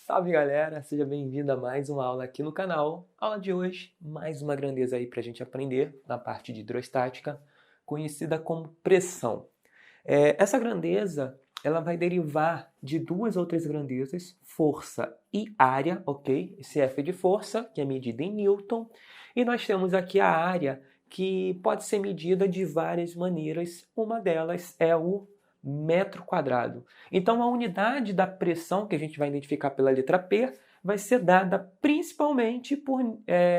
Salve galera, seja bem-vindo a mais uma aula aqui no canal. Aula de hoje, mais uma grandeza aí para a gente aprender na parte de hidrostática, conhecida como pressão. Essa grandeza, ela vai derivar de duas outras grandezas, força e área, ok? Esse F é de força, que é medida em Newton, e nós temos aqui a área, que pode ser medida de várias maneiras. Uma delas é o metro quadrado. Então, a unidade da pressão, que a gente vai identificar pela letra P, vai ser dada principalmente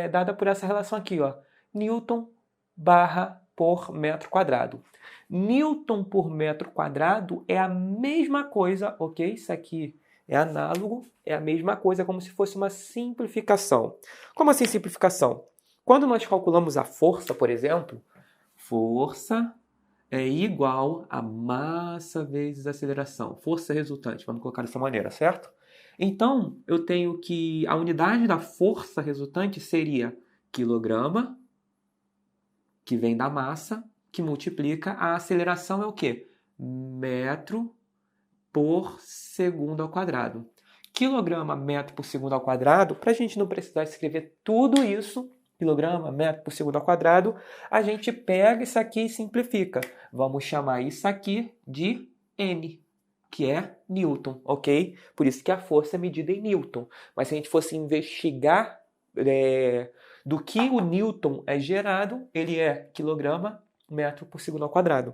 dada por essa relação aqui, ó, Newton barra por metro quadrado. Newton por metro quadrado é a mesma coisa, ok? Isso aqui é análogo, é a mesma coisa, como se fosse uma simplificação. Como assim simplificação? Quando nós calculamos a força, por exemplo, força é igual a massa vezes aceleração. Força resultante, vamos colocar dessa maneira, certo? Então, eu tenho que a unidade da força resultante seria quilograma, que vem da massa, que multiplica. A aceleração é o quê? Metro por segundo ao quadrado. Quilograma, metro por segundo ao quadrado, para a gente não precisar escrever tudo isso, quilograma, metro por segundo ao quadrado, a gente pega isso aqui e simplifica. Vamos chamar isso aqui de N, que é Newton, ok? Por isso que a força é medida em Newton. Mas se a gente fosse investigar do que o Newton é gerado, ele é quilograma, metro por segundo ao quadrado.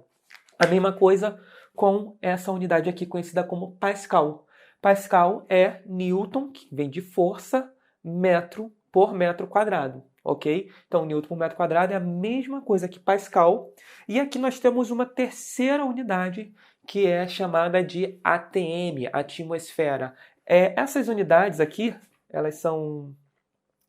A mesma coisa com essa unidade aqui conhecida como Pascal. Pascal é Newton, que vem de força, metro por metro quadrado, ok? Então, Newton por metro quadrado é a mesma coisa que Pascal. E aqui nós temos uma terceira unidade, que é chamada de ATM, atmosfera. Essas unidades aqui, elas são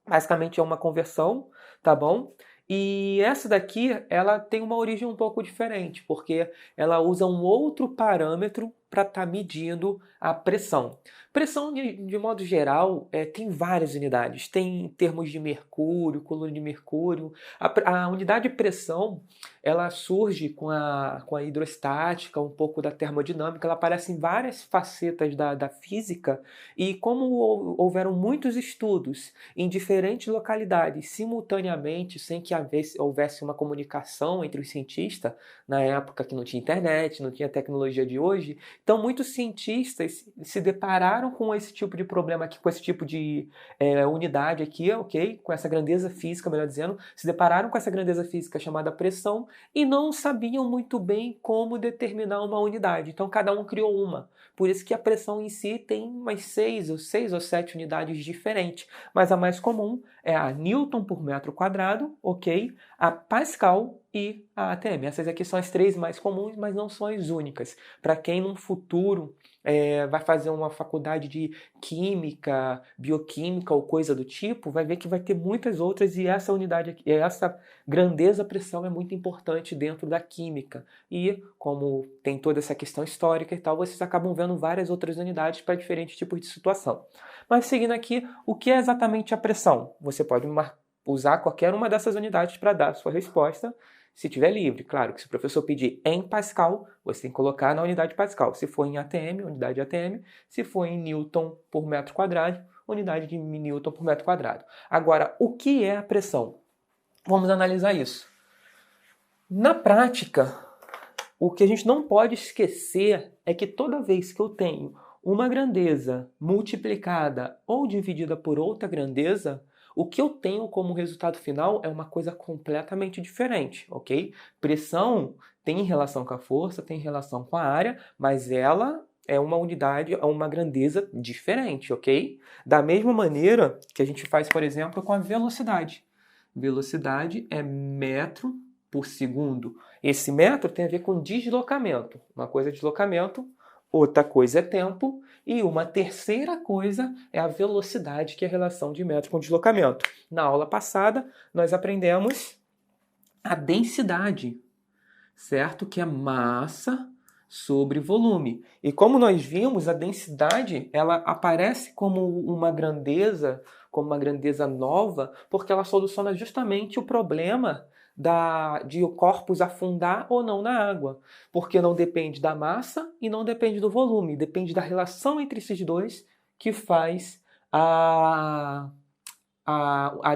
basicamente uma conversão, tá bom? E essa daqui, ela tem uma origem um pouco diferente, porque ela usa um outro parâmetro para estar medindo a pressão. Pressão, de modo geral, tem várias unidades. Tem termos de mercúrio, coluna de mercúrio. A unidade de pressão, ela surge com a hidrostática, um pouco da termodinâmica. Ela aparece em várias facetas da física. E como houveram muitos estudos em diferentes localidades, simultaneamente, sem que houvesse uma comunicação entre os cientistas, na época que não tinha internet, não tinha tecnologia de hoje, então muitos cientistas se depararam com esse tipo de problema aqui, com esse tipo de unidade aqui, ok? Com essa grandeza física, melhor dizendo, se depararam com essa grandeza física chamada pressão e não sabiam muito bem como determinar uma unidade. Então cada um criou uma. Por isso que a pressão em si tem umas seis ou sete unidades diferentes. Mas a mais comum é a Newton por metro quadrado, ok? A Pascal e a ATM. Essas aqui são as três mais comuns, mas não são as únicas. Para quem no futuro vai fazer uma faculdade de química, bioquímica ou coisa do tipo, vai ver que vai ter muitas outras e essa unidade aqui, essa grandeza pressão é muito importante dentro da química. E como tem toda essa questão histórica e tal, vocês acabam vendo várias outras unidades para diferentes tipos de situação. Mas seguindo aqui, o que é exatamente a pressão? Você pode usar qualquer uma dessas unidades para dar a sua resposta, se tiver livre. Claro que se o professor pedir em Pascal, você tem que colocar na unidade Pascal. Se for em ATM, unidade ATM. Se for em Newton por metro quadrado, unidade de Newton por metro quadrado. Agora, o que é a pressão? Vamos analisar isso. Na prática, o que a gente não pode esquecer é que toda vez que eu tenho uma grandeza multiplicada ou dividida por outra grandeza, o que eu tenho como resultado final é uma coisa completamente diferente, ok? Pressão tem relação com a força, tem relação com a área, mas ela é uma unidade, é uma grandeza diferente, ok? Da mesma maneira que a gente faz, por exemplo, com a velocidade. Velocidade é metro por segundo. Esse metro tem a ver com deslocamento. Uma coisa é deslocamento, outra coisa é tempo, e uma terceira coisa é a velocidade, que é a relação de metro com deslocamento. Na aula passada, nós aprendemos a densidade, certo? Que é massa sobre volume. E como nós vimos, a densidade ela aparece como uma grandeza nova, porque ela soluciona justamente o problema de o corpus afundar ou não na água, porque não depende da massa e não depende do volume, depende da relação entre esses dois que faz a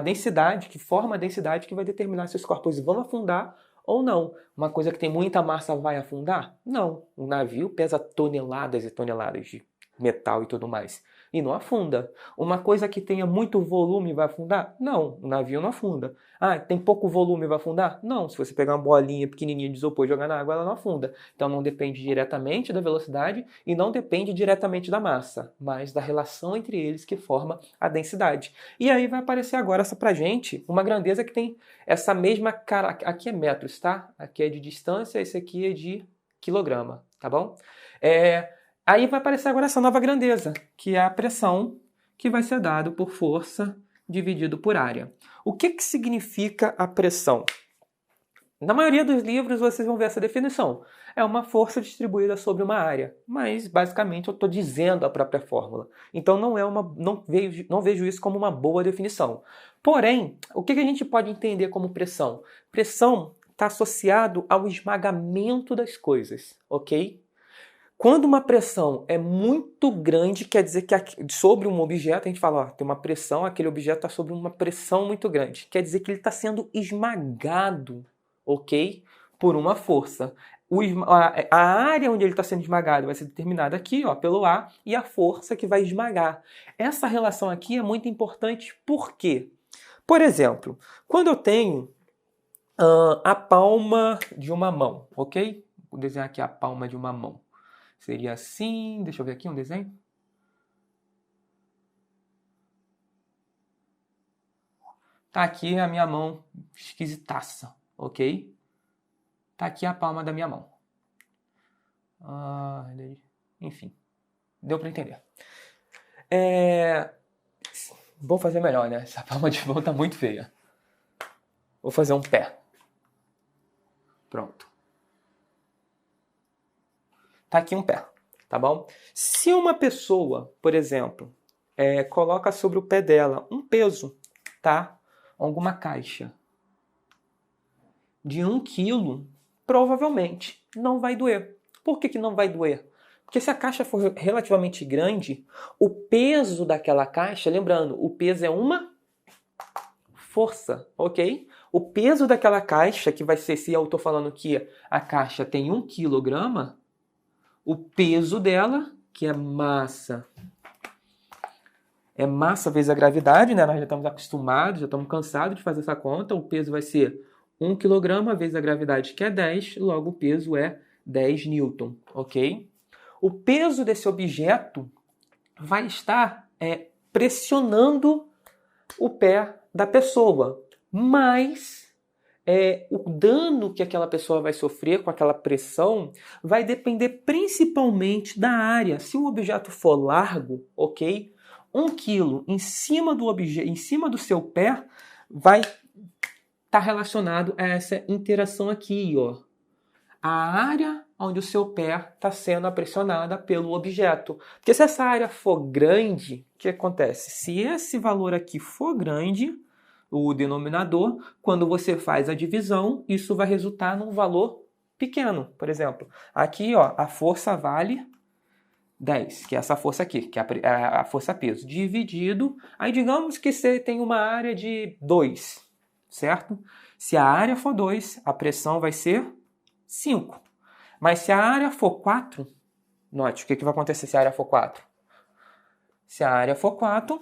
densidade, que forma a densidade que vai determinar se os corpos vão afundar ou não. Uma coisa que tem muita massa vai afundar? Não. Um navio pesa toneladas e toneladas de metal e tudo mais. E não afunda. Uma coisa que tenha muito volume vai afundar? Não. O navio não afunda. Ah, tem pouco volume vai afundar? Não. Se você pegar uma bolinha pequenininha de isopor e jogar na água, ela não afunda. Então não depende diretamente da velocidade e não depende diretamente da massa, mas da relação entre eles que forma a densidade. E aí vai aparecer agora essa pra gente uma grandeza que tem essa mesma cara. Aqui é metros, tá? Aqui é de distância, esse aqui é de quilograma, tá bom? Aí vai aparecer agora essa nova grandeza, que é a pressão, que vai ser dado por força dividido por área. O que significa a pressão? Na maioria dos livros vocês vão ver essa definição. É uma força distribuída sobre uma área, mas basicamente eu estou dizendo a própria fórmula. Então não vejo isso como uma boa definição. Porém, o que a gente pode entender como pressão? Pressão está associado ao esmagamento das coisas, ok? Quando uma pressão é muito grande, quer dizer que sobre um objeto, a gente fala, ó, tem uma pressão, aquele objeto está sobre uma pressão muito grande. Quer dizer que ele está sendo esmagado, ok? Por uma força. A área onde ele está sendo esmagado vai ser determinada aqui, ó, pelo A, e a força que vai esmagar. Essa relação aqui é muito importante, por quê? Por exemplo, quando eu tenho a palma de uma mão, ok? Vou desenhar aqui a palma de uma mão. Seria assim, deixa eu ver aqui um desenho. Tá aqui a minha mão esquisitaça, ok? Tá aqui a palma da minha mão. Enfim, deu para entender. Vou fazer melhor, né? Essa palma de mão tá muito feia. Vou fazer um pé. Pronto. Tá aqui um pé, tá bom? Se uma pessoa, por exemplo, coloca sobre o pé dela um peso, tá? Alguma caixa de 1 quilo, provavelmente não vai doer. Por que não vai doer? Porque se a caixa for relativamente grande, o peso daquela caixa, lembrando, o peso é uma força, ok? O peso daquela caixa, que vai ser, se eu estou falando que a caixa tem 1 quilograma, o peso dela, que é massa vezes a gravidade, né? Nós já estamos acostumados, já estamos cansados de fazer essa conta. O peso vai ser 1 kg vezes a gravidade, que é 10, logo o peso é 10 newton, ok? O peso desse objeto vai estar pressionando o pé da pessoa, mas o dano que aquela pessoa vai sofrer com aquela pressão vai depender principalmente da área. Se o objeto for largo, ok? 1 quilo em cima do seu pé vai estar relacionado a essa interação aqui, ó. A área onde o seu pé está sendo pressionada pelo objeto. Porque se essa área for grande, o que acontece? Se esse valor aqui for grande, o denominador, quando você faz a divisão, isso vai resultar num valor pequeno. Por exemplo, aqui ó, a força vale 10, que é essa força aqui, que é a força peso, dividido, aí digamos que você tem uma área de 2, certo? Se a área for 2, a pressão vai ser 5. Mas se a área for 4, note, o que vai acontecer se a área for 4? Se a área for 4,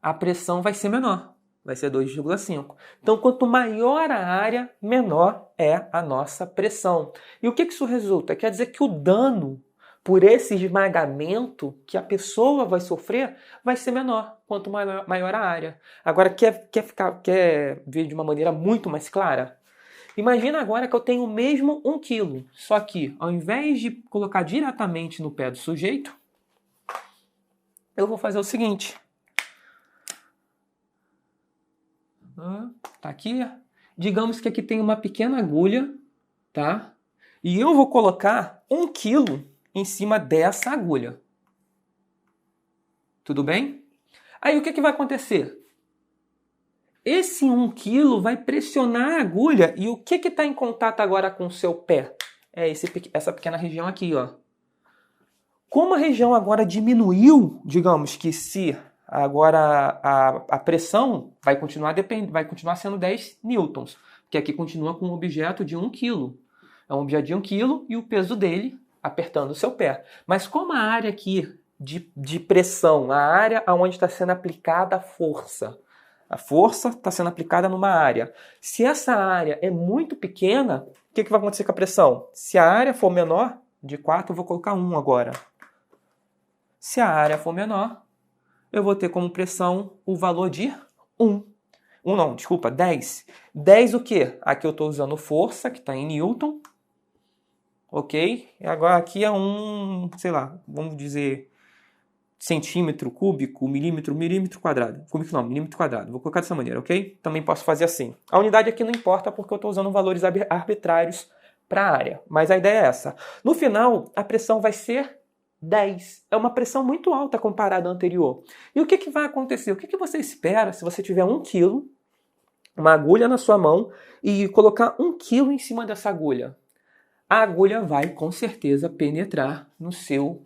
a pressão vai ser menor, vai ser 2,5. Então, quanto maior a área, menor é a nossa pressão. E o que isso resulta? Quer dizer que o dano por esse esmagamento que a pessoa vai sofrer vai ser menor, quanto maior a área. Agora, quer ver de uma maneira muito mais clara? Imagina agora que eu tenho o mesmo 1 quilo, só que ao invés de colocar diretamente no pé do sujeito, eu vou fazer o seguinte. Tá aqui. Digamos que aqui tem uma pequena agulha, tá? E eu vou colocar 1 quilo em cima dessa agulha. Tudo bem? Aí o que vai acontecer? Esse 1 quilo vai pressionar a agulha e o que está em contato agora com o seu pé? É essa pequena região aqui, ó. Como a região agora diminuiu, digamos que se agora a pressão vai continuar sendo 10 newtons, que aqui continua com um objeto de 1 kg. É um objeto de 1 kg e o peso dele apertando o seu pé. Mas como a área aqui de pressão, a área onde está sendo aplicada a força está sendo aplicada numa área. Se essa área é muito pequena, o que vai acontecer com a pressão? Se a área for menor, de 4 eu vou colocar 1 agora. Se a área for menor, eu vou ter como pressão o valor de 1. 1 não, desculpa, 10. 10 o quê? Aqui eu estou usando força, que está em Newton. Ok? E agora aqui é sei lá, vamos dizer centímetro cúbico, milímetro quadrado. Cúbico não, milímetro quadrado. Vou colocar dessa maneira, ok? Também posso fazer assim. A unidade aqui não importa porque eu estou usando valores arbitrários para a área. Mas a ideia é essa. No final, a pressão vai ser 10. É uma pressão muito alta comparada à anterior. E o que vai acontecer? O que você espera se você tiver 1 kg, uma agulha na sua mão e colocar 1 kg em cima dessa agulha? A agulha vai, com certeza, penetrar no seu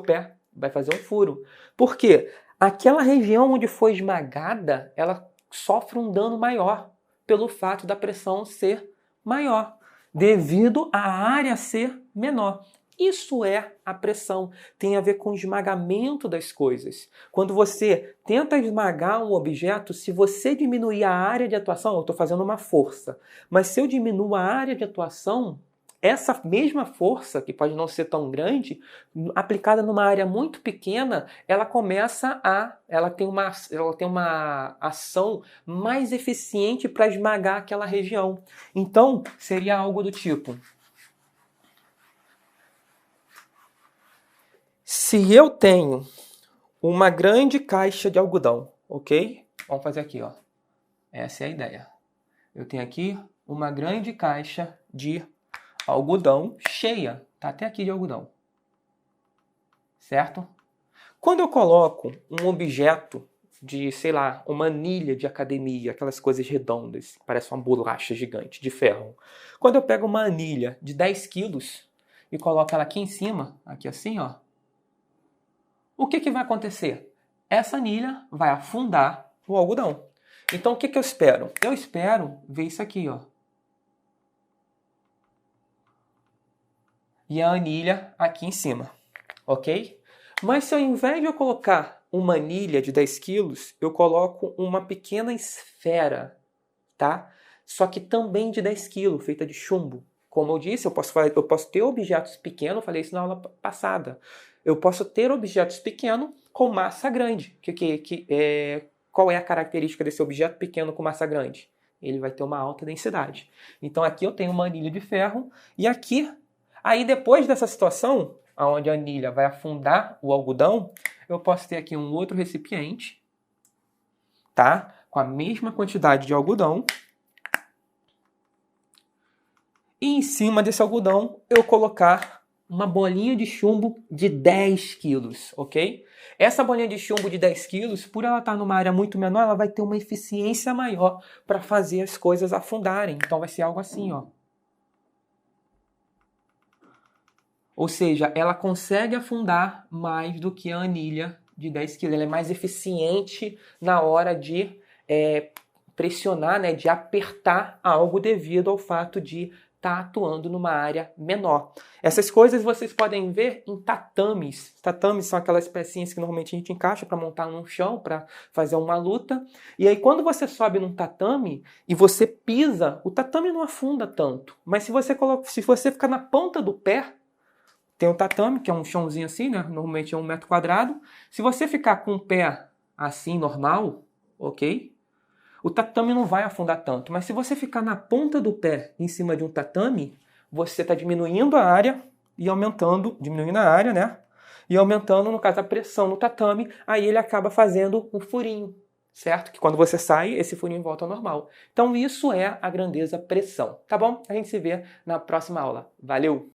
pé. Vai fazer um furo. Por quê? Aquela região onde foi esmagada, ela sofre um dano maior pelo fato da pressão ser maior, devido à área ser menor. Isso é a pressão. Tem a ver com o esmagamento das coisas. Quando você tenta esmagar um objeto, se você diminuir a área de atuação, eu estou fazendo uma força, mas se eu diminuo a área de atuação, essa mesma força, que pode não ser tão grande, aplicada numa área muito pequena, ela tem uma ação mais eficiente para esmagar aquela região. Então, seria algo do tipo: se eu tenho uma grande caixa de algodão, ok? Vamos fazer aqui, ó. Essa é a ideia. Eu tenho aqui uma grande caixa de algodão cheia, tá até aqui de algodão, certo? Quando eu coloco um objeto de, sei lá, uma anilha de academia, aquelas coisas redondas, que parece uma bolacha gigante de ferro. Quando eu pego uma anilha de 10 quilos e coloco ela aqui em cima, aqui assim, ó, o que vai acontecer? Essa anilha vai afundar o algodão. Então o que eu espero? Eu espero ver isso aqui, ó. E a anilha aqui em cima, ok? Mas se ao invés de eu colocar uma anilha de 10 quilos, eu coloco uma pequena esfera, tá? Só que também de 10 quilos, feita de chumbo. Como eu disse, eu posso ter objetos pequenos, eu falei isso na aula passada. Eu posso ter objetos pequenos com massa grande. Qual é a característica desse objeto pequeno com massa grande? Ele vai ter uma alta densidade. Então aqui eu tenho uma anilha de ferro e aqui... Aí depois dessa situação, onde a anilha vai afundar o algodão, eu posso ter aqui um outro recipiente, tá? Com a mesma quantidade de algodão. E em cima desse algodão eu colocar uma bolinha de chumbo de 10 quilos, ok? Essa bolinha de chumbo de 10 quilos, por ela estar numa área muito menor, ela vai ter uma eficiência maior para fazer as coisas afundarem. Então vai ser algo assim, ó. Ou seja, ela consegue afundar mais do que a anilha de 10 kg. Ela é mais eficiente na hora de pressionar, né, de apertar algo devido ao fato de estar atuando numa área menor. Essas coisas vocês podem ver em tatames. Tatames são aquelas pecinhas que normalmente a gente encaixa para montar num chão, para fazer uma luta. E aí quando você sobe num tatame e você pisa, o tatame não afunda tanto. Mas se você ficar na ponta do pé, tem um tatame, que é um chãozinho assim, né? Normalmente é 1 metro quadrado. Se você ficar com o pé assim, normal, ok? O tatame não vai afundar tanto. Mas se você ficar na ponta do pé em cima de um tatame, você está diminuindo a área e aumentando, diminuindo a área, né? E aumentando, no caso, a pressão no tatame. Aí ele acaba fazendo um furinho, certo? Que quando você sai, esse furinho volta ao normal. Então isso é a grandeza pressão, tá bom? A gente se vê na próxima aula. Valeu!